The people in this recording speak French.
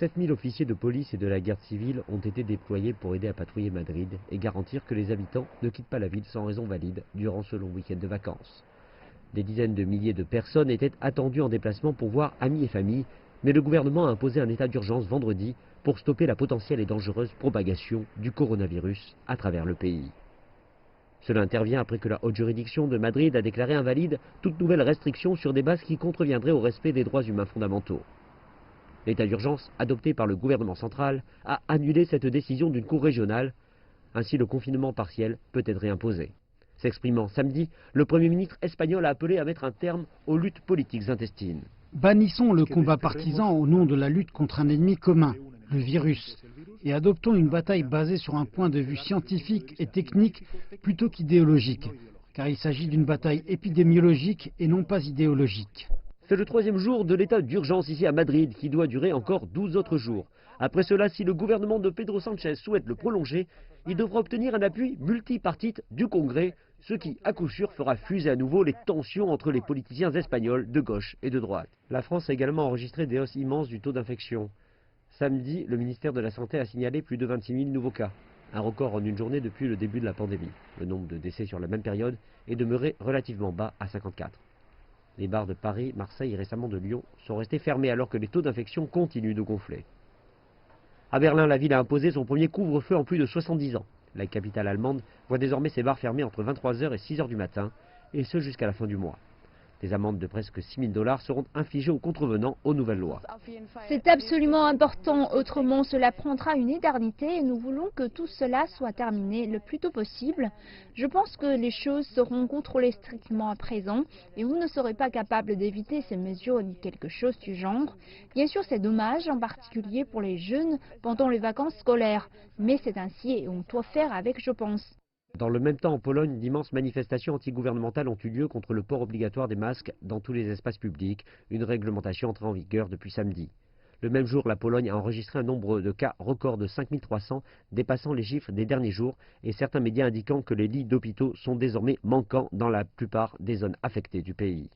7000 officiers de police et de la garde civile ont été déployés pour aider à patrouiller Madrid et garantir que les habitants ne quittent pas la ville sans raison valide durant ce long week-end de vacances. Des dizaines de milliers de personnes étaient attendues en déplacement pour voir amis et familles, mais le gouvernement a imposé un état d'urgence vendredi pour stopper la potentielle et dangereuse propagation du coronavirus à travers le pays. Cela intervient après que la haute juridiction de Madrid a déclaré invalide toute nouvelle restriction sur des bases qui contreviendraient au respect des droits humains fondamentaux. L'état d'urgence adopté par le gouvernement central a annulé cette décision d'une cour régionale. Ainsi, le confinement partiel peut être réimposé. S'exprimant samedi, le Premier ministre espagnol a appelé à mettre un terme aux luttes politiques intestines. Bannissons le combat partisan au nom de la lutte contre un ennemi commun, le virus, et adoptons une bataille basée sur un point de vue scientifique et technique plutôt qu'idéologique, car il s'agit d'une bataille épidémiologique et non pas idéologique. C'est le 3e jour de l'état d'urgence ici à Madrid qui doit durer encore 12 autres jours. Après cela, si le gouvernement de Pedro Sánchez souhaite le prolonger, il devra obtenir un appui multipartite du Congrès, ce qui, à coup sûr, fera fuser à nouveau les tensions entre les politiciens espagnols de gauche et de droite. La France a également enregistré des hausses immenses du taux d'infection. Samedi, le ministère de la Santé a signalé plus de 26 000 nouveaux cas, un record en une journée depuis le début de la pandémie. Le nombre de décès sur la même période est demeuré relativement bas à 54. Les bars de Paris, Marseille et récemment de Lyon sont restés fermés alors que les taux d'infection continuent de gonfler. À Berlin, la ville a imposé son premier couvre-feu en plus de 70 ans. La capitale allemande voit désormais ses bars fermés entre 23 h et 6 h du matin, et ce jusqu'à la fin du mois. Des amendes de presque 6 000 $ seront infligées aux contrevenants aux nouvelles lois. C'est absolument important, autrement cela prendra une éternité et nous voulons que tout cela soit terminé le plus tôt possible. Je pense que les choses seront contrôlées strictement à présent et vous ne serez pas capable d'éviter ces mesures ni quelque chose du genre. Bien sûr, c'est dommage, en particulier pour les jeunes pendant les vacances scolaires, mais c'est ainsi et on doit faire avec, je pense. Dans le même temps, en Pologne, d'immenses manifestations antigouvernementales ont eu lieu contre le port obligatoire des masques dans tous les espaces publics, une réglementation entrée en vigueur depuis samedi. Le même jour, la Pologne a enregistré un nombre de cas record de 5300, dépassant les chiffres des derniers jours, et certains médias indiquant que les lits d'hôpitaux sont désormais manquants dans la plupart des zones affectées du pays.